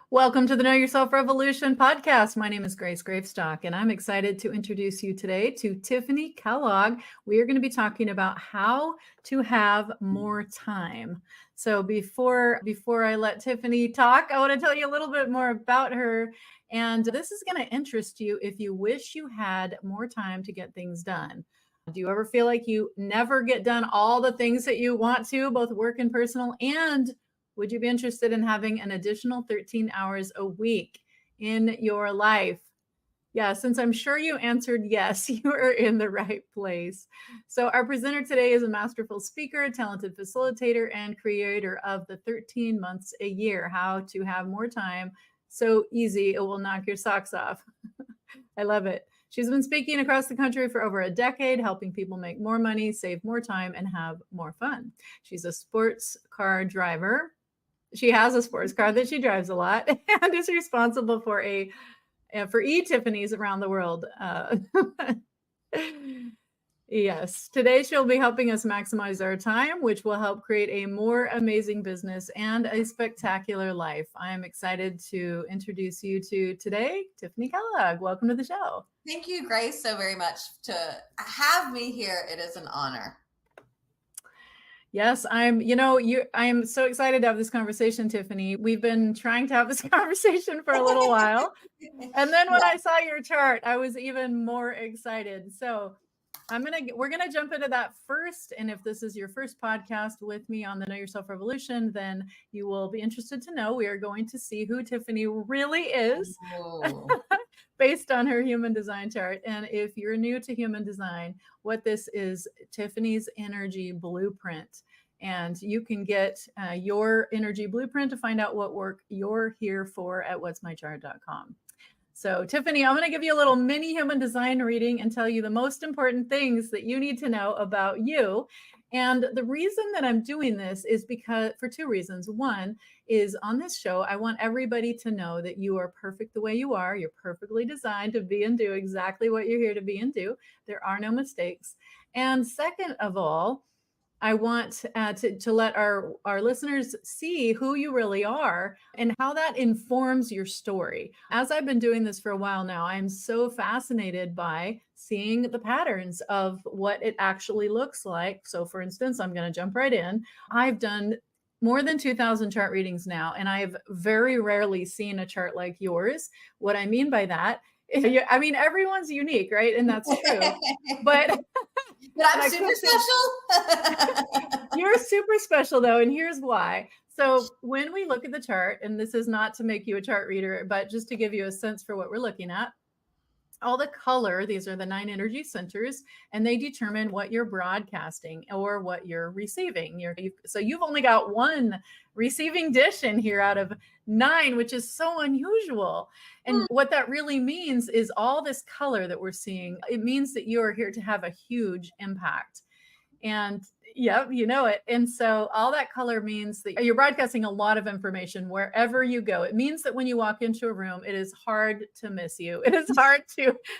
Welcome to the Know Yourself Revolution podcast. My name is Grace Gravestock, and I'm excited to introduce you today to Tiffany Kellogg. We are going to be talking about how to have more time. So before I let Tiffany talk, I want to tell you a little bit more about her. And this is going to interest you if you wish you had more time to get things done. Do you ever feel like you never get done all the things that you want to, both work and personal? And would you be interested in having an additional 13 hours a week in your life? Yeah, since I'm sure you answered yes, you are in the right place. So our presenter today is a masterful speaker, talented facilitator, and creator of the 13 months a year, how to have more time so easy it will knock your socks off. I love it. She's been speaking across the country for over a decade, helping people make more money, save more time, and have more fun. She's a sports car driver. She has a sports car that she drives a lot and is responsible for e-Tiffanies around the world. Yes, today she'll be helping us maximize our time, which will help create a more amazing business and a spectacular life. I am excited to introduce you to today, Tiffany Kellogg. Welcome to the show. Thank you, Grace, so very much to have me here. It is an honor. Yes, I am so excited to have this conversation, Tiffany. We've been trying to have this conversation for a little while. And then when I saw your chart, I was even more excited. So we're going to jump into that first. And if this is your first podcast with me on the Know Yourself Revolution, then you will be interested to know we are going to see who Tiffany really is based on her human design chart. And if you're new to human design, what this is Tiffany's energy blueprint. And you can get your energy blueprint to find out what work you're here for at whatsmychart.com. So Tiffany, I'm going to give you a little mini human design reading and tell you the most important things that you need to know about you. And the reason that I'm doing this is because for two reasons. One is on this show, I want everybody to know that you are perfect the way you are. You're perfectly designed to be and do exactly what you're here to be and do. There are no mistakes. And second of all, I want to let our listeners see who you really are and how that informs your story. As I've been doing this for a while now, I'm so fascinated by seeing the patterns of what it actually looks like. So for instance, I'm going to jump right in. I've done more than 2,000 chart readings now, and I have very rarely seen a chart like yours. What I mean by that, I mean, everyone's unique, right? And that's true. But I'm super special. You're super special, though. And here's why. So when we look at the chart, and this is not to make you a chart reader, but just to give you a sense for what we're looking at, all the color, these are the 9 energy centers, and they determine what you're broadcasting or what you're receiving. So you've only got one receiving dish in here out of 9, which is so unusual. And what that really means is all this color that we're seeing, it means that you are here to have a huge impact. And yep, you know it. And so all that color means that you're broadcasting a lot of information wherever you go. It means that when you walk into a room, it is hard to miss you. It is hard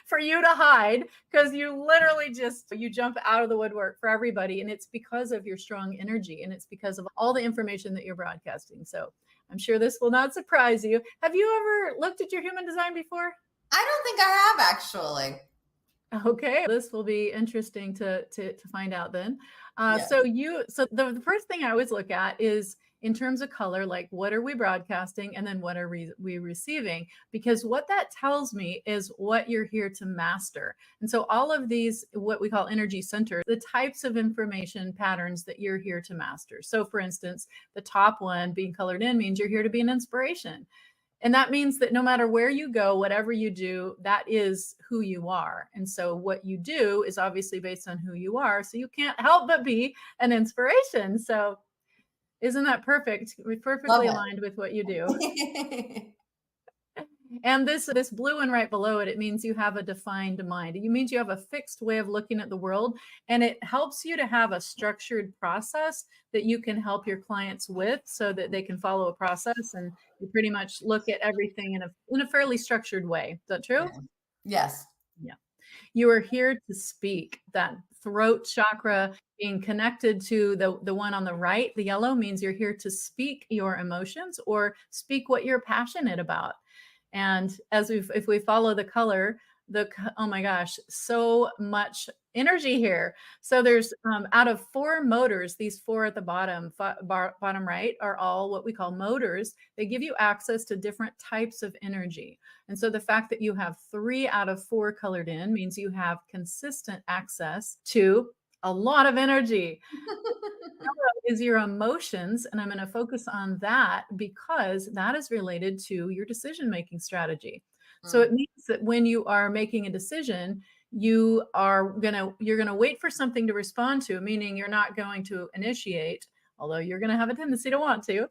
for you to hide because you literally you jump out of the woodwork for everybody. And it's because of your strong energy. And it's because of all the information that you're broadcasting. So I'm sure this will not surprise you. Have you ever looked at your human design before? I don't think I have, actually. Okay, this will be interesting to find out then. Yes. So the first thing I always look at is in terms of color, like what are we broadcasting and then what are we receiving? Because what that tells me is what you're here to master. And so all of these, what we call energy centers, the types of information patterns that you're here to master. So for instance, the top one being colored in means you're here to be an inspiration. And that means that no matter where you go, whatever you do, that is who you are. And so what you do is obviously based on who you are. So you can't help but be an inspiration. So isn't that perfect? We're perfectly aligned with what you do. And this blue one right below it, it means you have a defined mind. It means you have a fixed way of looking at the world, and it helps you to have a structured process that you can help your clients with so that they can follow a process, and you pretty much look at everything in a fairly structured way. Is that true? Yes. Yeah. You are here to speak. That throat chakra being connected to the one on the right, the yellow, means you're here to speak your emotions or speak what you're passionate about. And if we follow the color, oh my gosh, so much energy here. So there's out of 4 motors, these 4 at the bottom right are all what we call motors. They give you access to different types of energy. And so the fact that you have 3 out of 4 colored in means you have consistent access to a lot of energy. Is your emotions, and I'm going to focus on that because that is related to your decision-making strategy. So it means that when you are making a decision, you're going to wait for something to respond to, meaning you're not going to initiate, although you're going to have a tendency to want to,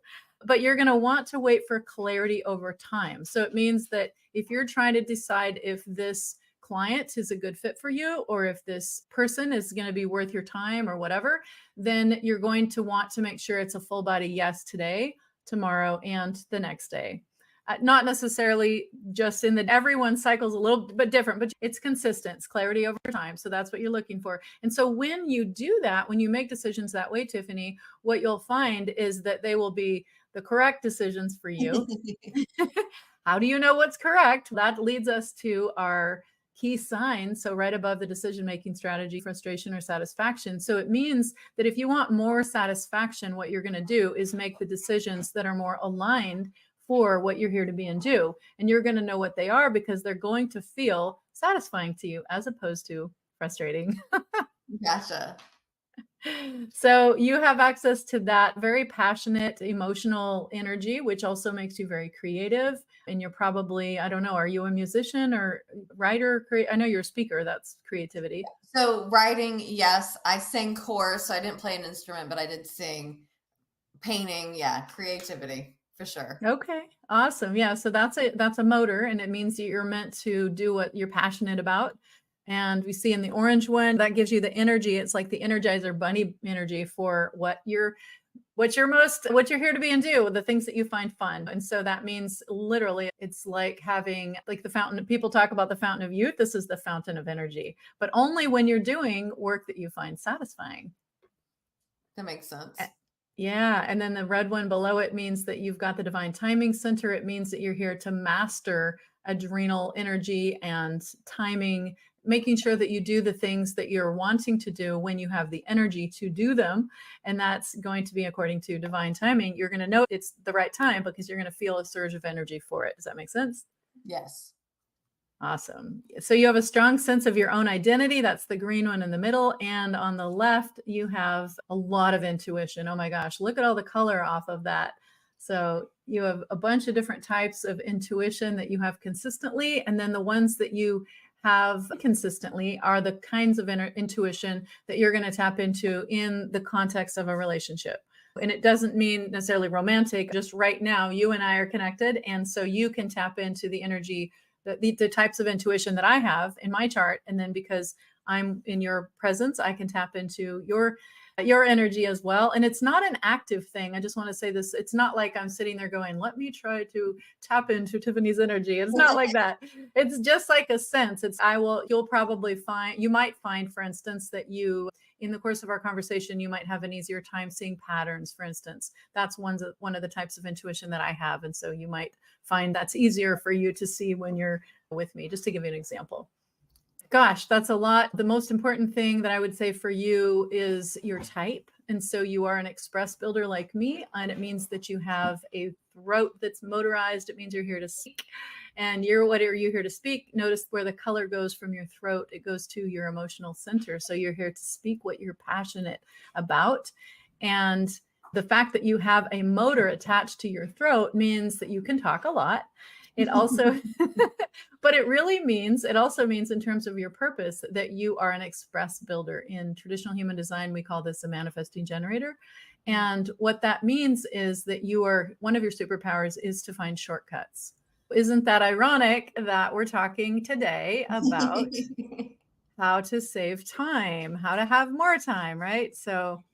but you're going to want to wait for clarity over time. So it means that if you're trying to decide if this client is a good fit for you, or if this person is going to be worth your time or whatever, then you're going to want to make sure it's a full body yes today, tomorrow, and the next day. Not necessarily just in that everyone cycles a little bit different, but it's consistent, it's clarity over time. So that's what you're looking for. And so when you do that, when you make decisions that way, Tiffany, what you'll find is that they will be the correct decisions for you. How do you know what's correct? That leads us to our key signs. So right above the decision-making strategy, frustration or satisfaction. So it means that if you want more satisfaction, what you're going to do is make the decisions that are more aligned for what you're here to be and do. And you're going to know what they are because they're going to feel satisfying to you as opposed to frustrating. Gotcha. So you have access to that very passionate, emotional energy, which also makes you very creative. And you're probably, I don't know, are you a musician or writer? I know you're a speaker. That's creativity. So writing, yes. I sang chorus, so I didn't play an instrument, but I did sing. Painting, yeah. Creativity, for sure. Okay, awesome. Yeah, so that's a motor, and it means that you're meant to do what you're passionate about. And we see in the orange one, that gives you the energy. It's like the Energizer Bunny energy for what you're here to be and do, the things that you find fun. And so that means literally it's like having like the fountain. People talk about the fountain of youth. This is the fountain of energy, but only when you're doing work that you find satisfying. That makes sense. Yeah. And then the red one below it means that you've got the divine timing center. It means that you're here to master adrenal energy and timing, making sure that you do the things that you're wanting to do when you have the energy to do them. And that's going to be according to divine timing. You're going to know it's the right time because you're going to feel a surge of energy for it. Does that make sense? Yes. Awesome. So you have a strong sense of your own identity. That's the green one in the middle. And on the left, you have a lot of intuition. Oh my gosh, look at all the color off of that. So you have a bunch of different types of intuition that you have consistently. And then the ones that you have consistently are the kinds of intuition that you're going to tap into in the context of a relationship. And it doesn't mean necessarily romantic. Just right now, you and I are connected. And so you can tap into the energy, the types of intuition that I have in my chart. And then because I'm in your presence, I can tap into your energy as well. And it's not an active thing. I just want to say this. It's not like I'm sitting there going, let me try to tap into Tiffany's energy. It's not like that. It's just like a sense. You might find, for instance, that in the course of our conversation, you might have an easier time seeing patterns, for instance. That's one of the types of intuition that I have. And so you might find that's easier for you to see when you're with me, just to give you an example. Gosh, that's a lot. The most important thing that I would say for you is your type. And so you are an express builder like me, and it means that you have a throat that's motorized. It means you're here to speak. And what are you here to speak? Notice where the color goes from your throat. It goes to your emotional center. So you're here to speak what you're passionate about. And the fact that you have a motor attached to your throat means that you can talk a lot. It also, but it also means in terms of your purpose that you are an express builder. In traditional human design, we call this a manifesting generator. And what that means is that one of your superpowers is to find shortcuts. Isn't that ironic that we're talking today about how to save time, how to have more time, right? So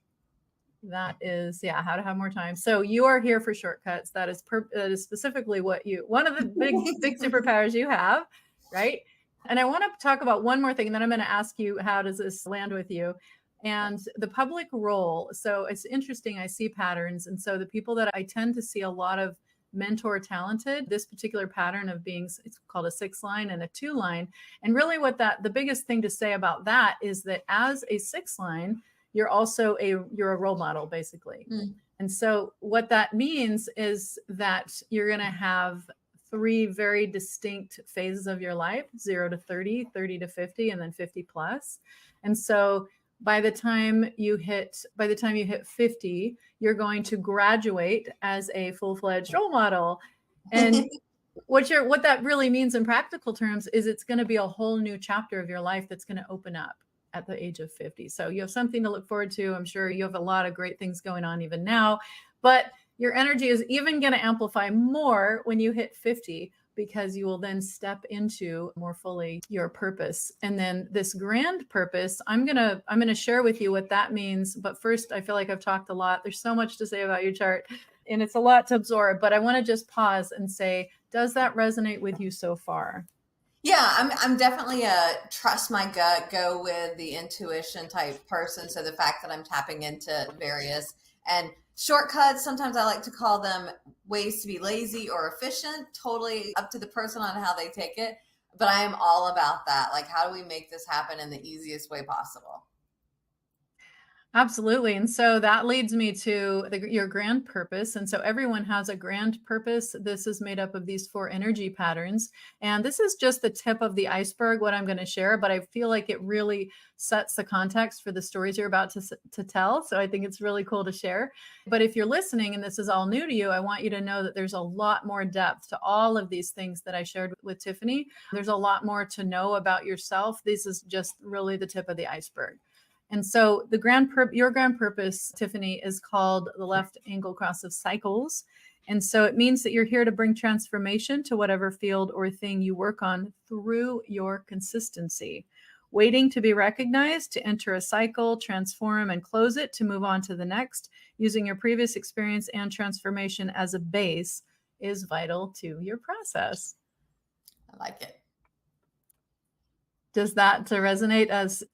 that is, how to have more time. So you are here for shortcuts. That is specifically one of the big superpowers you have, right? And I want to talk about one more thing, and then I'm going to ask you, how does this land with you? And the public role. So it's interesting. I see patterns. And so the people that I tend to see a lot of mentor talented, this particular pattern of being, it's called a 6 line and a 2 line. And really the biggest thing to say about that is that as a 6 line, you're a role model, basically. Mm. And so what that means is that you're going to have 3 very distinct phases of your life: 0 to 30, 30 to 50, and then 50 plus. And so by the time you hit 50, you're going to graduate as a full-fledged role model. And what that really means in practical terms is it's going to be a whole new chapter of your life that's going to open up at the age of 50. So you have something to look forward to. I'm sure you have a lot of great things going on even now, but your energy is even going to amplify more when you hit 50, because you will then step into more fully your purpose. And then this grand purpose, I'm going to share with you what that means. But first, I feel like I've talked a lot. There's so much to say about your chart, and it's a lot to absorb, but I want to just pause and say, does that resonate with you so far? Yeah, I'm definitely a trust my gut, go with the intuition type person. So the fact that I'm tapping into various and shortcuts, sometimes I like to call them ways to be lazy or efficient, totally up to the person on how they take it. But I am all about that. Like, how do we make this happen in the easiest way possible? Absolutely. And so that leads me to your grand purpose. And so everyone has a grand purpose. This is made up of these 4 energy patterns. And this is just the tip of the iceberg, what I'm going to share, but I feel like it really sets the context for the stories you're about to tell. So I think it's really cool to share. But if you're listening and this is all new to you, I want you to know that there's a lot more depth to all of these things that I shared with Tiffany. There's a lot more to know about yourself. This is just really the tip of the iceberg. And so your grand purpose, Tiffany, is called the left angle cross of cycles. And so it means that you're here to bring transformation to whatever field or thing you work on through your consistency, waiting to be recognized, to enter a cycle, transform, and close it to move on to the next. Using your previous experience and transformation as a base is vital to your process. I like it. Does that resonate as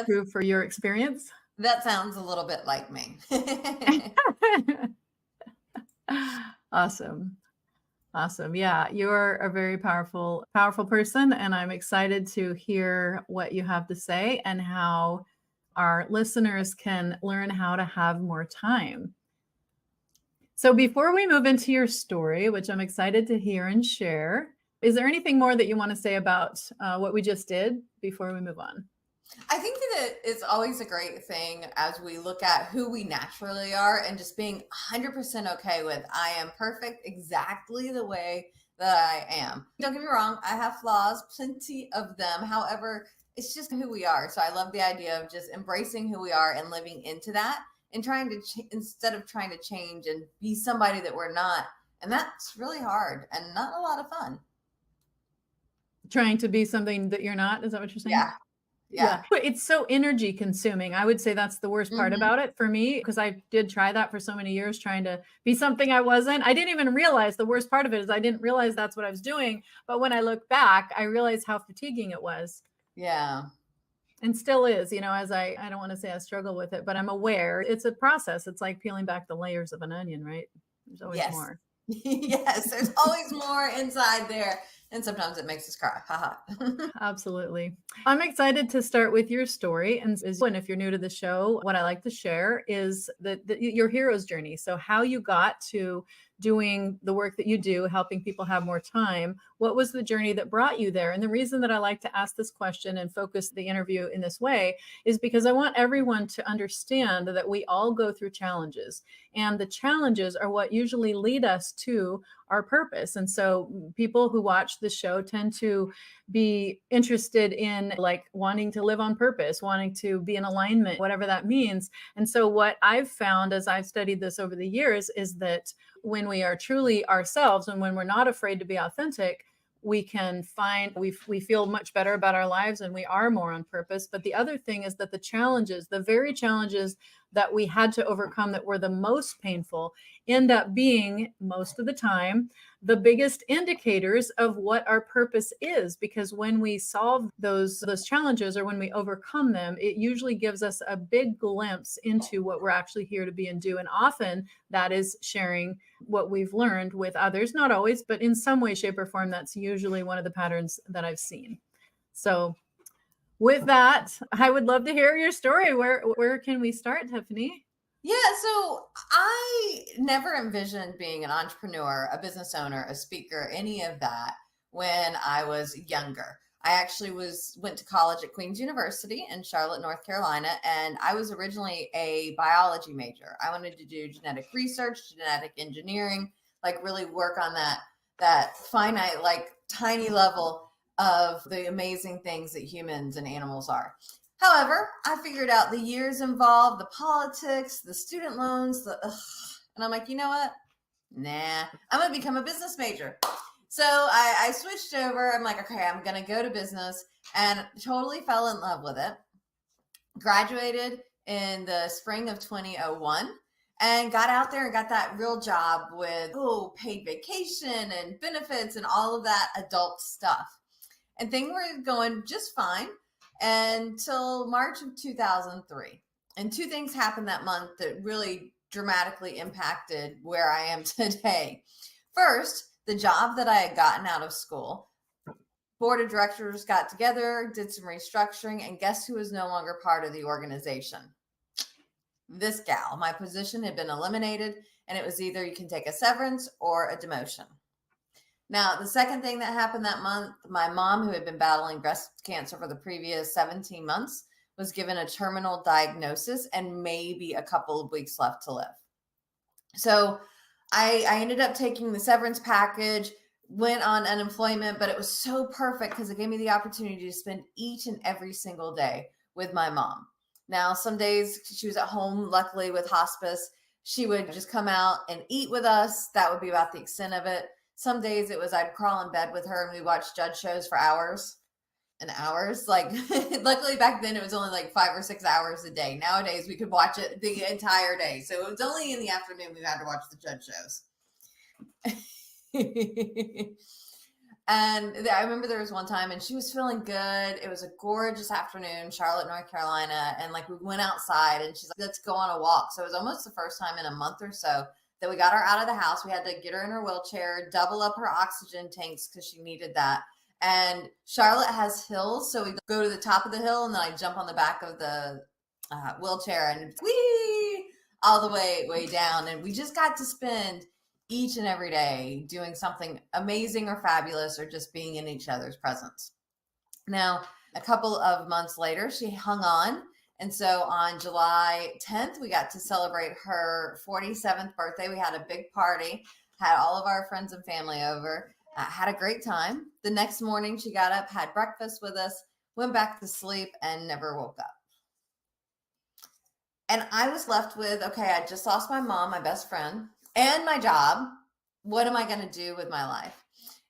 true for your experience? That sounds a little bit like me. Awesome. Yeah, you're a very powerful person, and I'm excited to hear what you have to say and how our listeners can learn how to have more time. So before we move into your story, which I'm excited to hear and share, is there anything more that you want to say about what we just did before we move on? I think that it's always a great thing as we look at who we naturally are and just being 100% okay with, I am perfect exactly the way that I am. Don't get me wrong, I have flaws, plenty of them. However, it's just who we are. So I love the idea of just embracing who we are and living into that and trying to, instead of trying to change and be somebody that we're not. And that's really hard and not a lot of fun. Trying to be something that you're not? Is that what you're saying? Yeah. It's so energy consuming. I would say that's the worst part about it for me, because I did try that for so many years, trying to be something I wasn't. I didn't even realize, the worst part of it is I didn't realize that's what I was doing. But when I look back, I realized how fatiguing it was. Yeah. And still is, as I don't want to say I struggle with it, but I'm aware it's a process. It's like peeling back the layers of an onion, right? There's always more. Yes, there's always more inside there. And sometimes it makes us cry. Absolutely. I'm excited to start with your story. And if you're new to the show, what I like to share is your hero's journey. So how you got to doing the work that you do, helping people have more time. What was the journey that brought you there? And the reason that I like to ask this question and focus the interview in this way is because I want everyone to understand that we all go through challenges, and the challenges are what usually lead us to our purpose. And so people who watch the show tend to be interested in like wanting to live on purpose, wanting to be in alignment, whatever that means. And so what I've found as I've studied this over the years is that when we are truly ourselves and when we're not afraid to be authentic, we can find we feel much better about our lives and we are more on purpose. But the other thing is that the very challenges that we had to overcome that were the most painful end up being, most of the time, the biggest indicators of what our purpose is. Because when we solve those challenges, or when we overcome them, it usually gives us a big glimpse into what we're actually here to be and do. And often that is sharing what we've learned with others. Not always, but in some way, shape, or form, that's usually one of the patterns that I've seen. So with that, I would love to hear your story. Where can we start, Tiffany? Yeah, so I never envisioned being an entrepreneur, a business owner, a speaker, any of that when I was younger. I actually went to college at Queen's University in Charlotte, North Carolina, and I was originally a biology major. I wanted to do genetic research, genetic engineering, like really work on that finite, like tiny level of the amazing things that humans and animals are. However, I figured out the years involved, the politics, the student loans, and I'm like, you know what? Nah, I'm going to become a business major. So I switched over. I'm like, okay, I'm going to go to business, and totally fell in love with it. Graduated in the spring of 2001 and got out there and got that real job with paid vacation and benefits and all of that adult stuff. And things were going just fine until March of 2003. And two things happened that month that really dramatically impacted where I am today. First, the job that I had gotten out of school, board of directors got together, did some restructuring, and guess who was no longer part of the organization? This gal. My position had been eliminated, and it was either you can take a severance or a demotion. Now, the second thing that happened that month, my mom, who had been battling breast cancer for the previous 17 months, was given a terminal diagnosis and maybe a couple of weeks left to live. So I ended up taking the severance package, went on unemployment, but it was so perfect because it gave me the opportunity to spend each and every single day with my mom. Now, some days she was at home, luckily with hospice. She would just come out and eat with us. That would be about the extent of it. Some days it was I'd crawl in bed with her and we watched judge shows for hours and hours. Like, luckily back then it was only like 5 or 6 hours a day. Nowadays we could watch it the entire day. So it was only in the afternoon we had to watch the judge shows. And I remember there was one time and she was feeling good. It was a gorgeous afternoon, Charlotte, North Carolina. And like we went outside and she's like, let's go on a walk. So it was almost the first time in a month or so that we got her out of the house. We had to get her in her wheelchair, double up her oxygen tanks because she needed that. And Charlotte has hills. So we go to the top of the hill and then I jump on the back of the wheelchair and whee all the way down. And we just got to spend each and every day doing something amazing or fabulous or just being in each other's presence. Now, a couple of months later, she hung on. And so on July 10th, we got to celebrate her 47th birthday. We had a big party, had all of our friends and family over, had a great time. The next morning, she got up, had breakfast with us, went back to sleep, and never woke up. And I was left with, okay, I just lost my mom, my best friend, and my job. What am I going to do with my life?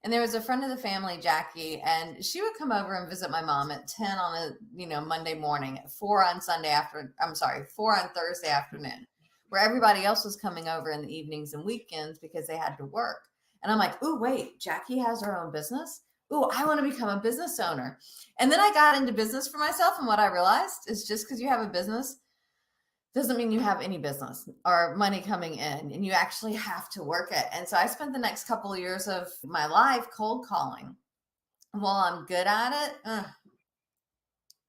And there was a friend of the family, Jackie, and she would come over and visit my mom at 10 on a Monday morning, at 4 on Thursday afternoon, where everybody else was coming over in the evenings and weekends because they had to work. And I'm like, ooh, wait, Jackie has her own business? Ooh, I want to become a business owner. And then I got into business for myself. And what I realized is just because you have a business doesn't mean you have any business or money coming in, and you actually have to work it. And so I spent the next couple of years of my life cold calling. While I'm good at it,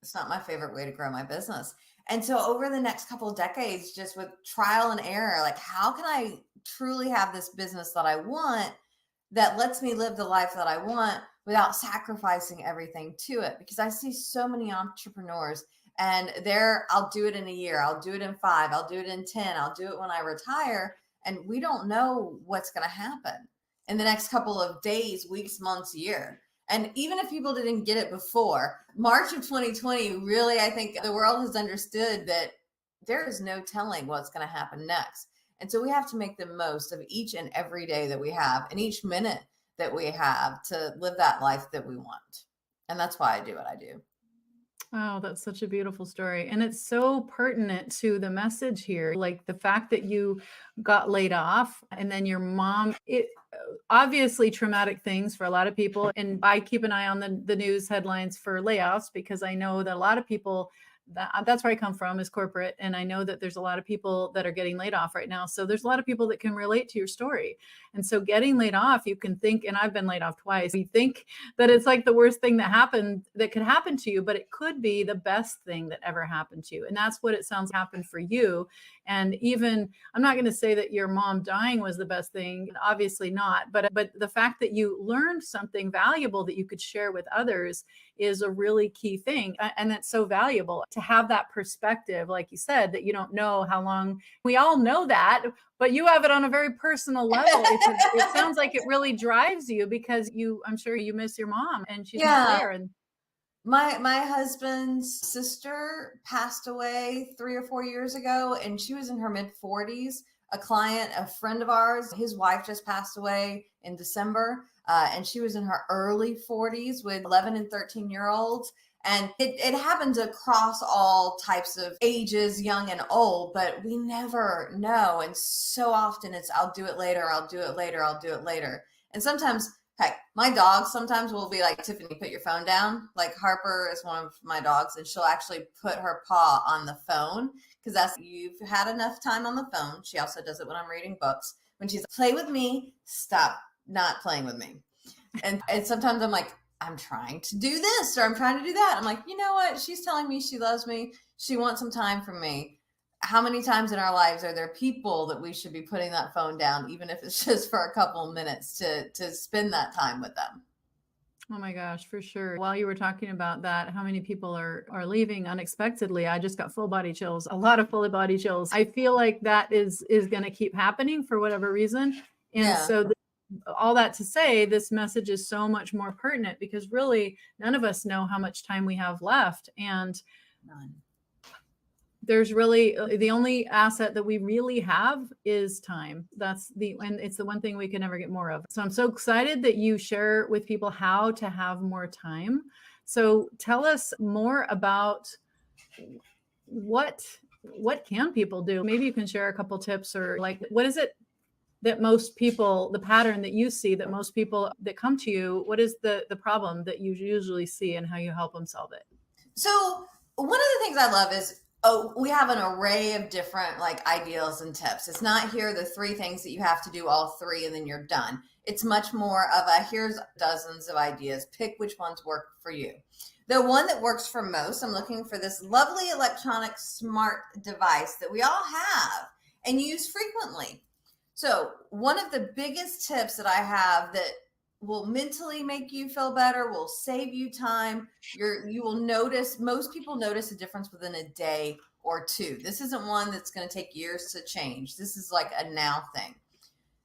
it's not my favorite way to grow my business. And so over the next couple of decades, just with trial and error, like how can I truly have this business that I want that lets me live the life that I want without sacrificing everything to it? Because I see so many entrepreneurs and I'll do it in a year, I'll do it in 5, I'll do it in 10, I'll do it when I retire. And we don't know what's going to happen in the next couple of days, weeks, months, year. And even if people didn't get it before, March of 2020, really, I think the world has understood that there is no telling what's going to happen next. And so we have to make the most of each and every day that we have and each minute that we have to live that life that we want. And that's why I do what I do. Oh, that's such a beautiful story. And it's so pertinent to the message here. Like the fact that you got laid off and then your mom, it obviously traumatic things for a lot of people. And I keep an eye on the news headlines for layoffs because I know that a lot of people that's where I come from is corporate. And I know that there's a lot of people that are getting laid off right now. So there's a lot of people that can relate to your story. And so getting laid off, you can think, and I've been laid off twice, you think that it's like the worst thing that happened that could happen to you, but it could be the best thing that ever happened to you. And that's what it sounds happened for you. And even I'm not going to say that your mom dying was the best thing, obviously not, but the fact that you learned something valuable that you could share with others is a really key thing. And that's so valuable to have that perspective, like you said, that you don't know how long. We all know that, but you have it on a very personal level. It sounds like it really drives you because I'm sure you miss your mom and she's not Yeah. there. And My husband's sister passed away 3 or 4 years ago, and she was in her mid 40s. A friend of ours, his wife just passed away in December, and she was in her early 40s with 11 and 13-year-olds. And it happens across all types of ages, young and old, but we never know. And so often it's, I'll do it later, I'll do it later, I'll do it later. And sometimes, heck, my dog sometimes will be like, Tiffany, put your phone down. Like Harper is one of my dogs, and she'll actually put her paw on the phone because you've had enough time on the phone. She also does it when I'm reading books. When she's like, play with me, stop not playing with me. And sometimes I'm like, I'm trying to do this or I'm trying to do that. I'm like, you know what? She's telling me she loves me. She wants some time from me. How many times in our lives are there people that we should be putting that phone down, even if it's just for a couple of minutes to spend that time with them? oh my gosh, for sure. While you were talking about that, how many people are leaving unexpectedly? I just got full body chills, a lot of full body chills. I feel like that is going to keep happening for whatever reason. And Yeah. so all that to say, this message is so much more pertinent because really none of us know how much time we have left. And None. there's really the only asset that we really have is time. And it's the one thing we can never get more of. So I'm so excited that you share with people how to have more time. So tell us more about what can people do? Maybe you can share a couple tips or like what is it that most people, the pattern that you see that most people that come to you, what is the problem that you usually see and how you help them solve it? So one of the things I love is, we have an array of different like ideals and tips. It's not here are the three things that you have to do all three and then you're done. It's much more of a here's dozens of ideas. Pick which ones work for you. The one that works for most, I'm looking for this lovely electronic smart device that we all have and use frequently. So one of the biggest tips that I have that will mentally make you feel better, will save you time. You will notice, most people notice a difference within a day or two. This isn't one that's going to take years to change. This is like a now thing.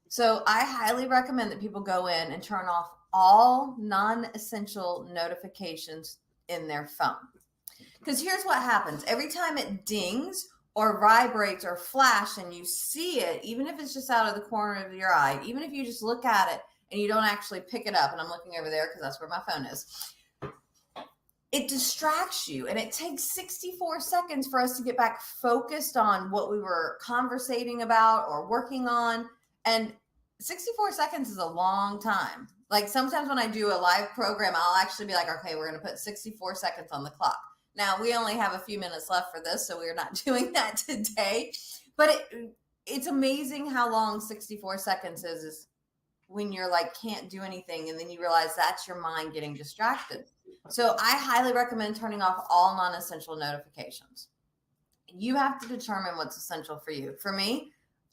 So I highly recommend that people go in and turn off all non-essential notifications in their phone. Because here's what happens. Every time it dings or vibrates or flash and you see it, even if it's just out of the corner of your eye, even if you just look at it and you don't actually pick it up, and I'm looking over there because that's where my phone is, it distracts you. And it takes 64 seconds for us to get back focused on what we were conversating about or working on. And 64 seconds is a long time. Like sometimes when I do a live program, I'll actually be like, okay, we're going to put 64 seconds on the clock. Now we only have a few minutes left for this, so we're not doing that today. But it's amazing how long 64 seconds is when you're like can't do anything, and then you realize that's your mind getting distracted. So I highly recommend turning off all non-essential notifications. You have to determine what's essential for you. For me,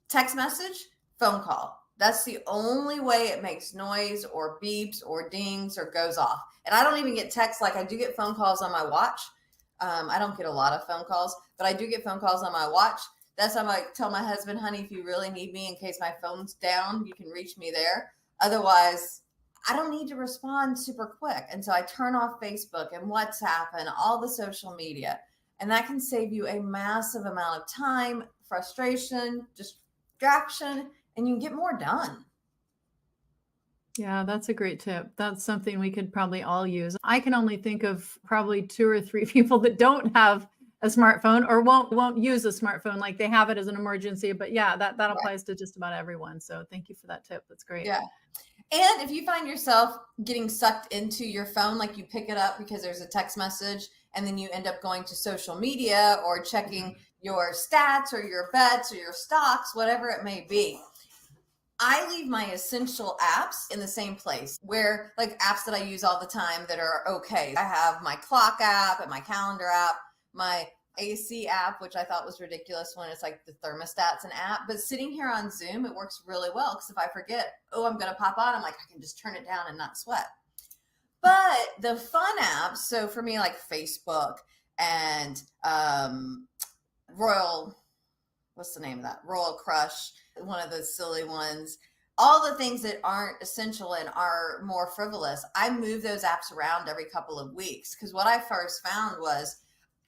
text message, phone call. That's the only way it makes noise or beeps or dings or goes off. And I don't even get texts. Like I do get phone calls on my watch. I don't get a lot of phone calls, but I do get phone calls on my watch. That's how I tell my husband, honey, if you really need me in case my phone's down, you can reach me there. Otherwise, I don't need to respond super quick. And so I turn off Facebook and WhatsApp and all the social media. And that can save you a massive amount of time, frustration, distraction, and you can get more done. Yeah, that's a great tip. That's something we could probably all use. I can only think of probably 2 or 3 people that don't have a smartphone or won't use a smartphone, like they have it as an emergency, but yeah, that Right. applies to just about everyone. So thank you for that tip. That's great. Yeah. And if you find yourself getting sucked into your phone, like you pick it up because there's a text message, and then you end up going to social media or checking your stats or your bets or your stocks, whatever it may be. I leave my essential apps in the same place where, like, apps that I use all the time that are okay. I have my clock app and my calendar app, my AC app, which I thought was ridiculous when it's like the thermostat's an app. But sitting here on Zoom, it works really well because if I forget, oh, I'm going to pop on, I'm like, I can just turn it down and not sweat. But the fun apps, so for me, like Facebook and Royal, what's the name of that? Royal Crush, one of those silly ones. All the things that aren't essential and are more frivolous, I move those apps around every couple of weeks. Because what I first found was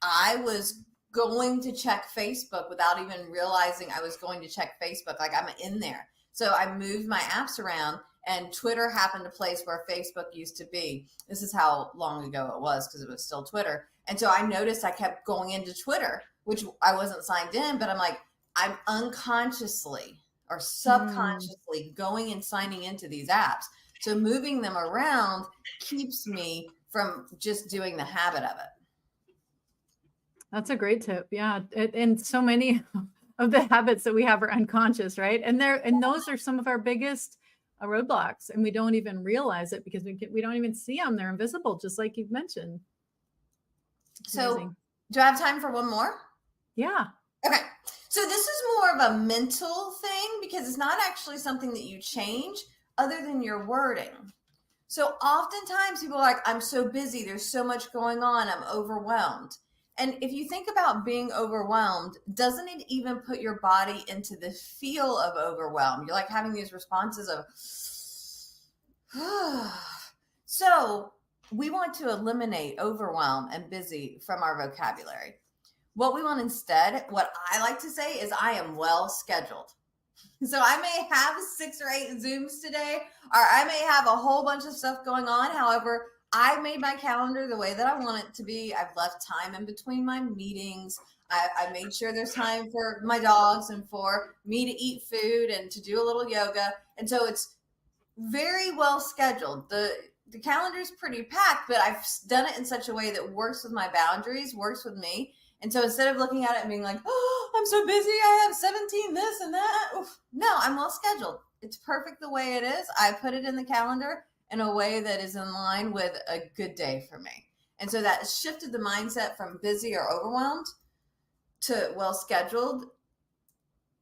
I was going to check Facebook without even realizing I was going to check Facebook. Like, I'm in there. So I moved my apps around, and Twitter happened to place where Facebook used to be. This is how long ago it was because it was still Twitter. And so I noticed I kept going into Twitter, which I wasn't signed in, but I'm like, I'm unconsciously or Mm. subconsciously going and signing into these apps. So moving them around keeps me from just doing the habit of it. That's a great tip. Yeah, and so many of the habits that we have are unconscious, right? And those are some of our biggest roadblocks, and we don't even realize it because we don't even see them. They're invisible, just like you've mentioned. It's So, amazing. do I have time for one more? Yeah. Okay. So, this is more of a mental thing because it's not actually something that you change other than your wording. So oftentimes people are like, I'm so busy, there's so much going on, I'm overwhelmed. And if you think about being overwhelmed, doesn't it even put your body into the feel of overwhelm? You're like having these responses of, so we want to eliminate overwhelm and busy from our vocabulary. What we want instead, what I like to say is, I am well scheduled. So I may have 6 or 8 Zooms today, or I may have a whole bunch of stuff going on. However, I made my calendar the way that I want it to be. I've left time in between my meetings. I made sure there's time for my dogs and for me to eat food and to do a little yoga. And so it's very well scheduled. The calendar is pretty packed, but I've done it in such a way that works with my boundaries, works with me. And so instead of looking at it and being like, oh, I'm so busy, I have 17 this and that. Oof. No, I'm well scheduled. It's perfect the way it is. I put it in the calendar in a way that is in line with a good day for me. And so that shifted the mindset from busy or overwhelmed to well scheduled.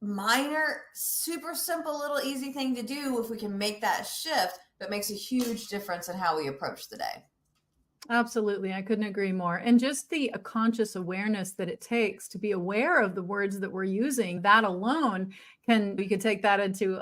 Minor, super simple, little easy thing to do if we can make that shift, but makes a huge difference in how we approach the day. Absolutely. I couldn't agree more. And just the conscious awareness that it takes to be aware of the words that we're using, that alone we could take that into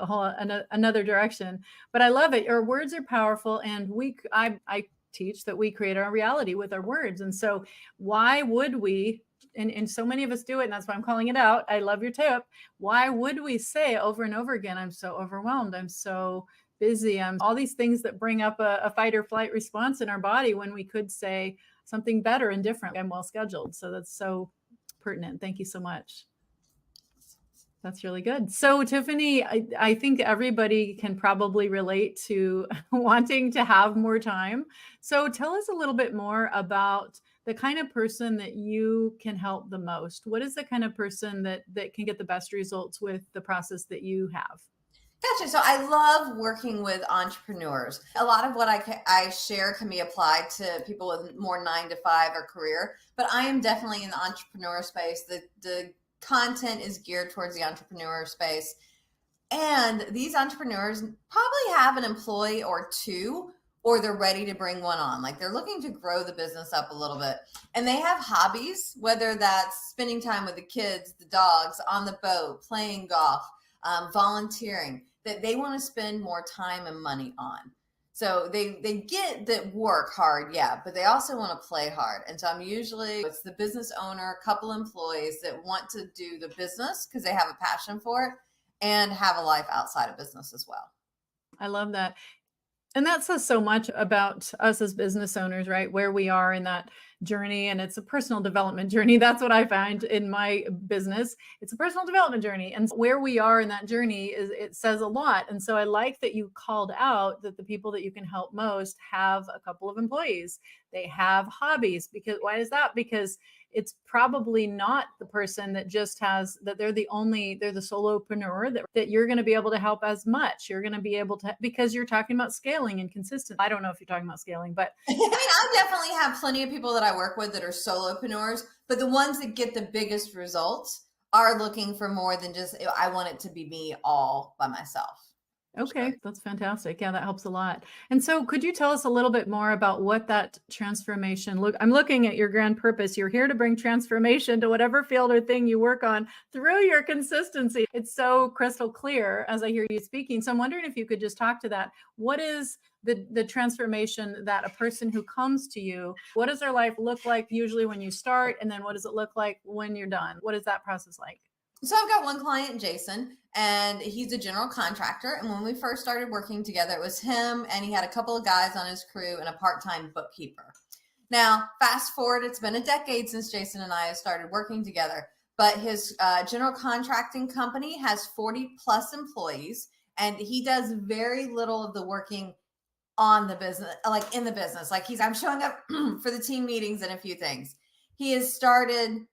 another direction. But I love it. Our words are powerful, and I teach that we create our reality with our words. And so why would we, and so many of us do it, and that's why I'm calling it out. I love your tip. Why would we say over and over again, I'm so overwhelmed, I'm so busy, I'm all these things that bring up a fight or flight response in our body, when we could say something better and different and well scheduled. So that's so pertinent. Thank you so much. That's really good. So, Tiffany, I think everybody can probably relate to wanting to have more time. So, tell us a little bit more about the kind of person that you can help the most. What is the kind of person that can get the best results with the process that you have? Gotcha. So I love working with entrepreneurs. A lot of what I share can be applied to people with more 9 to 5 or career, but I am definitely in the entrepreneur space. The content is geared towards the entrepreneur space. And these entrepreneurs probably have an employee or two, or they're ready to bring one on. Like, they're looking to grow the business up a little bit. And they have hobbies, whether that's spending time with the kids, the dogs, on the boat, playing golf, volunteering, that they want to spend more time and money on. So they get that work hard, yeah, but they also want to play hard. And so it's the business owner, couple employees that want to do the business because they have a passion for it and have a life outside of business as well. I love that. And that says so much about us as business owners, right? Where we are in that journey. And it's a personal development journey. That's what I find in my business. It's a personal development journey. And where we are in that journey is it says a lot. And so I like that you called out that the people that you can help most have a couple of employees. They have hobbies. Because why is that? Because it's probably not the person that just has that they're the solopreneur that you're going to be able to help as much. You're going to be able to because you're talking about scaling and consistent. I don't know if you're talking about scaling, but I mean, I definitely have plenty of people that I work with that are solopreneurs, but the ones that get the biggest results are looking for more than just, I want it to be me all by myself. Sure. okay, that's fantastic. Yeah, that helps a lot. And so could you tell us a little bit more about what that transformation look I'm looking at your grand purpose. You're here to bring transformation to whatever field or thing you work on through your consistency. It's so crystal clear as I hear you speaking. So I'm wondering if you could just talk to that. What is the transformation that a person who comes to you, what does their life look like usually when you start? And then what does it look like when you're done? What is that process like? So I've got one client, Jason, and he's a general contractor. And when we first started working together, it was him and he had a couple of guys on his crew and a part-time bookkeeper. Now, fast forward, it's been a decade since Jason and I have started working together, but his general contracting company has 40 plus employees, and he does very little of the working on the business, like in the business. Like I'm showing up for the team meetings and a few things. He has started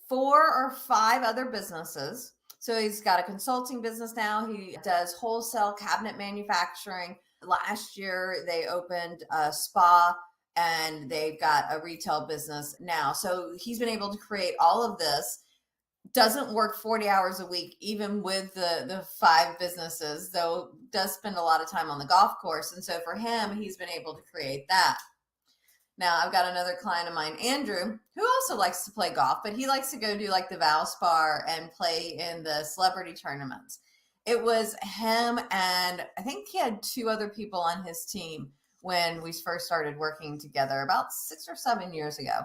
4 or 5 other businesses. So he's got a consulting business now. He does wholesale cabinet manufacturing. Last year, they opened a spa and they've got a retail business now. So he's been able to create all of this. Doesn't work 40 hours a week, even with the 5 businesses, though does spend a lot of time on the golf course. And so for him, he's been able to create that. Now I've got another client of mine, Andrew, who also likes to play golf, but he likes to go do like the Valspar and play in the celebrity tournaments. It was him and I think he had 2 other people on his team when we first started working together about 6 or 7 years ago.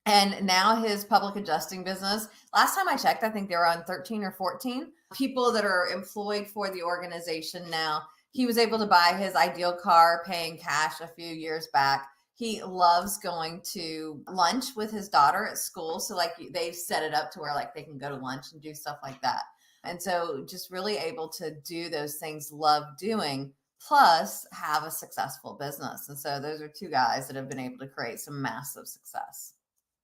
And now his public adjusting business, last time I checked, I think they were on 13 or 14 people that are employed for the organization now. He was able to buy his ideal car paying cash a few years back. He loves going to lunch with his daughter at school. So like they've set it up to where like they can go to lunch and do stuff like that. And so just really able to do those things, love doing, plus have a successful business. And so those are 2 guys that have been able to create some massive success.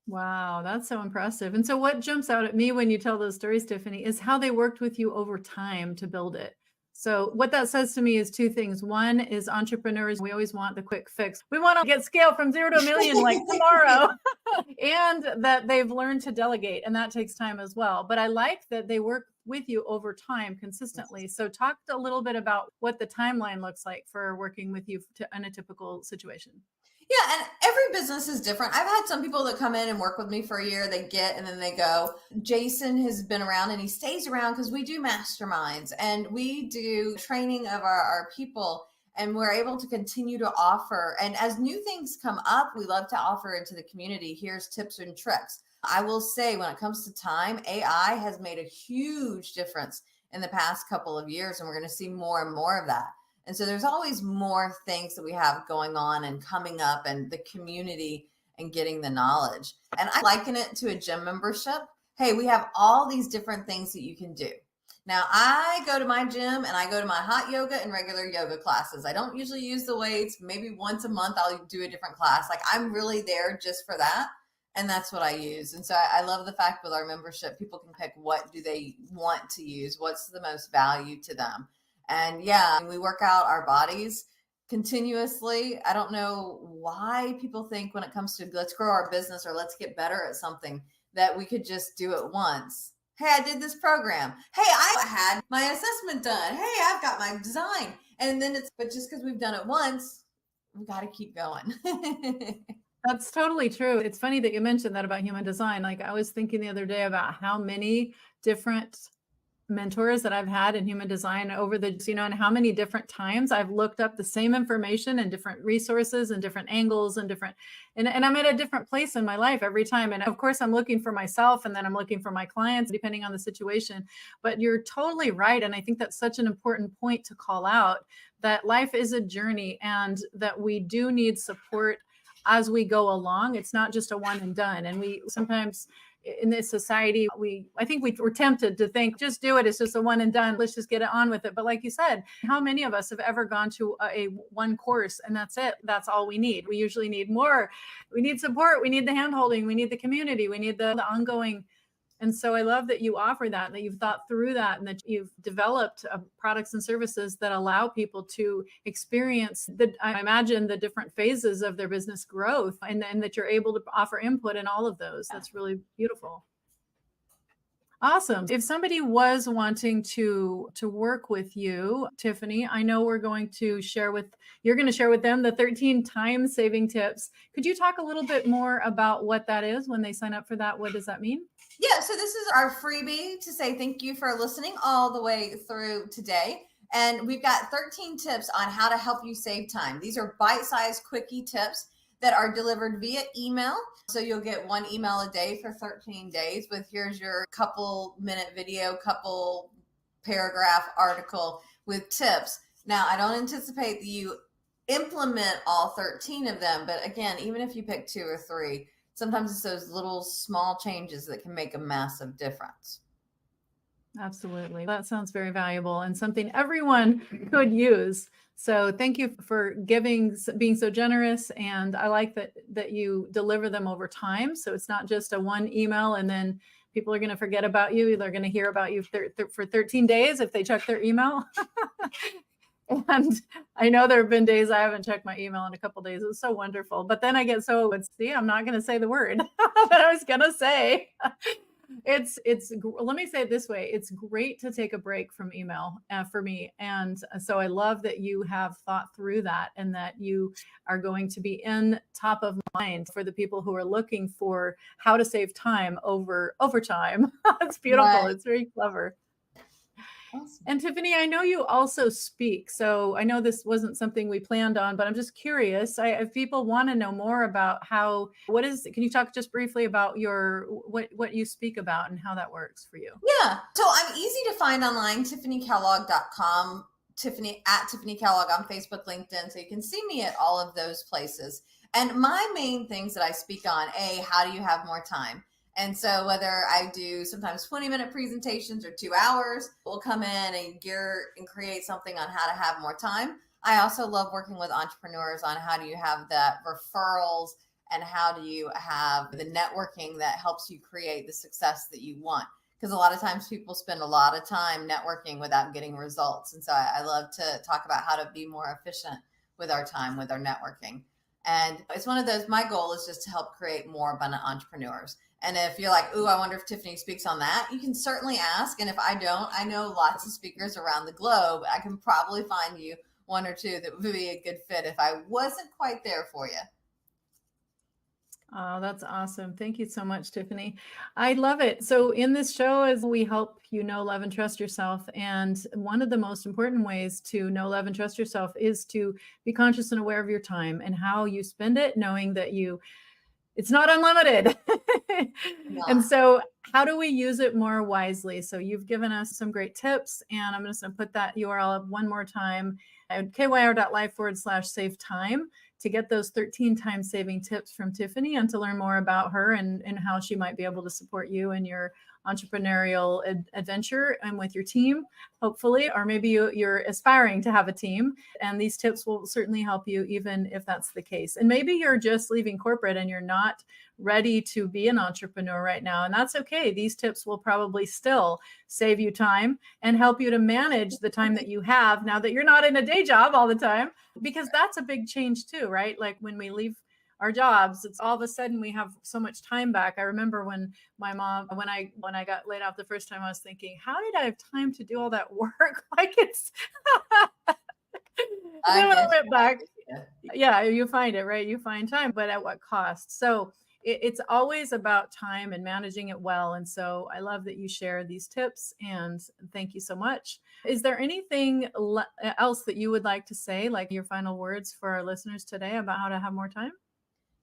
Wow, that's so impressive. And so what jumps out at me when you tell those stories, Tiffany, is how they worked with you over time to build it. So what that says to me is 2 things. One is entrepreneurs, we always want the quick fix. We want to get scale from 0 to a million like tomorrow. And that they've learned to delegate, and that takes time as well. But I like that they work with you over time consistently. So talk a little bit about what the timeline looks like for working with you in a typical situation. Yeah, and every business is different. I've had some people that come in and work with me for a year, they get and then they go. Jason has been around and he stays around because we do masterminds and we do training of our people, and we're able to continue to offer. And as new things come up, we love to offer into the community. Here's tips and tricks. I will say when it comes to time, AI has made a huge difference in the past couple of years, and we're going to see more and more of that. And so there's always more things that we have going on and coming up, and the community and getting the knowledge. And I liken it to a gym membership. Hey, we have all these different things that you can do. Now, I go to my gym and I go to my hot yoga and regular yoga classes. I don't usually use the weights. Maybe once a month I'll do a different class. Like I'm really there just for that. And that's what I use. And so I love the fact with our membership, people can pick what do they want to use, what's the most value to them. And yeah, we work out our bodies continuously. I don't know why people think when it comes to let's grow our business or let's get better at something that we could just do it once. Hey, I did this program. Hey, I had my assessment done. Hey, I've got my design. And then but just because we've done it once, we've got to keep going. That's totally true. It's funny that you mentioned that about human design. Like I was thinking the other day about how many different mentors that I've had in human design over the, and how many different times I've looked up the same information and different resources and different angles and and I'm at a different place in my life every time. And of course, I'm looking for myself and then I'm looking for my clients, depending on the situation. But you're totally right. And I think that's such an important point to call out, that life is a journey and that we do need support as we go along. It's not just a one and done. And we sometimes in this society, I think we're tempted to think, just do it. It's just a one and done. Let's just get it on with it. But like you said, how many of us have ever gone to a one course and that's it? That's all we need. We usually need more. We need support. We need the hand holding. We need the community. We need the ongoing. And so I love that you offer that you've thought through that, and that you've developed products and services that allow people to experience I imagine, the different phases of their business growth, and that you're able to offer input in all of those. That's really beautiful. Awesome. If somebody was wanting to work with you, Tiffany, I know you're going to share with them the 13 time saving tips. Could you talk a little bit more about what that is when they sign up for that? What does that mean? Yeah, so this is our freebie to say thank you for listening all the way through today. And we've got 13 tips on how to help you save time. These are bite-sized quickie tips that are delivered via email. So you'll get one email a day for 13 days with here's your couple minute video, couple paragraph article with tips. Now, I don't anticipate that you implement all 13 of them, but again, even if you pick 2 or 3, sometimes it's those little small changes that can make a massive difference. Absolutely. That sounds very valuable and something everyone could use. So thank you for being so generous. And I like that you deliver them over time. So it's not just a one email and then people are going to forget about you. They're going to hear about you for 13 days if they check their email. And I know there have been days I haven't checked my email in a couple of days. It was so wonderful. But then I get I'm not going to say the word that I was going to say. Let me say it this way. It's great to take a break from email for me. And so I love that you have thought through that and that you are going to be in top of mind for the people who are looking for how to save time over time. It's beautiful. Right. It's very clever. Awesome. And Tiffany, I know you also speak. So I know this wasn't something we planned on, but I'm just curious. If people want to know more about can you talk just briefly about what you speak about and how that works for you? Yeah. So I'm easy to find online, TiffanyKellogg.com, Tiffany Kellogg on Facebook, LinkedIn. So you can see me at all of those places. And my main things that I speak on, how do you have more time? And so whether I do sometimes 20-minute presentations or 2 hours, we'll come in and create something on how to have more time. I also love working with entrepreneurs on how do you have that referrals and how do you have the networking that helps you create the success that you want. Because a lot of times people spend a lot of time networking without getting results. And so I love to talk about how to be more efficient with our time, with our networking. And it's one of those, my goal is just to help create more abundant entrepreneurs. And if you're like, ooh, I wonder if Tiffany speaks on that, you can certainly ask. And if I don't, I know lots of speakers around the globe. I can probably find you 1 or 2 that would be a good fit if I wasn't quite there for you. Oh, that's awesome. Thank you so much, Tiffany. I love it. So in this show, as we help you know, love, and trust yourself. And one of the most important ways to know, love, and trust yourself is to be conscious and aware of your time and how you spend it, knowing that it's not unlimited. Yeah. And so how do we use it more wisely? So you've given us some great tips, and I'm just going to put that URL up one more time at kyr.life/save time to get those 13 time saving tips from Tiffany and to learn more about her and how she might be able to support you in your entrepreneurial adventure and with your team, hopefully, or maybe you're aspiring to have a team. And these tips will certainly help you, even if that's the case. And maybe you're just leaving corporate and you're not ready to be an entrepreneur right now. And that's okay. These tips will probably still save you time and help you to manage the time that you have now that you're not in a day job all the time, because that's a big change too, right? Like when we leave our jobs, it's all of a sudden we have so much time back. I remember when my mom, when I got laid off the first time, I was thinking, how did I have time to do all that work? Like it's, then when I went back, yeah, you find it, right? You find time, but at what cost? So it's always about time and managing it well. And so I love that you share these tips, and thank you so much. Is there anything else that you would like to say, like your final words for our listeners today about how to have more time?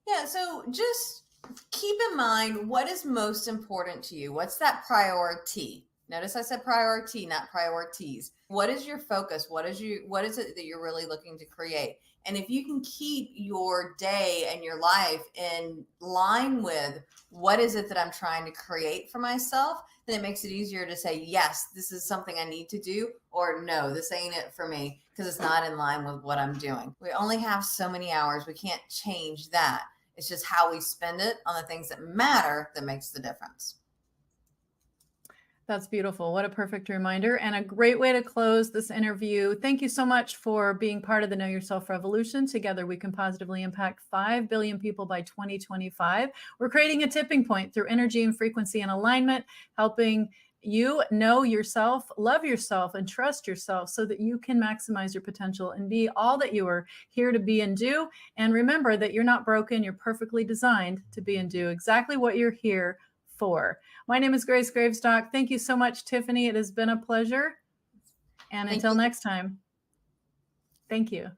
Yeah, so just keep in mind what is most important to you. What's that priority? Notice I said priority, not priorities. What is your focus? What is it that you're really looking to create? And if you can keep your day and your life in line with what is it that I'm trying to create for myself, then it makes it easier to say, yes, this is something I need to do, or no, this ain't it for me because it's not in line with what I'm doing. We only have so many hours. We can't change that. It's just how we spend it on the things that matter that makes the difference. That's beautiful. What a perfect reminder and a great way to close this interview. Thank you so much for being part of the Know Yourself Revolution. Together, we can positively impact 5 billion people by 2025. We're creating a tipping point through energy and frequency and alignment, helping you know yourself, love yourself, and trust yourself so that you can maximize your potential and be all that you are here to be and do. And remember that you're not broken, you're perfectly designed to be and do exactly what you're here for. My name is Grace Gravestock. Thank you so much, Tiffany. It has been a pleasure. And until next time, thank you.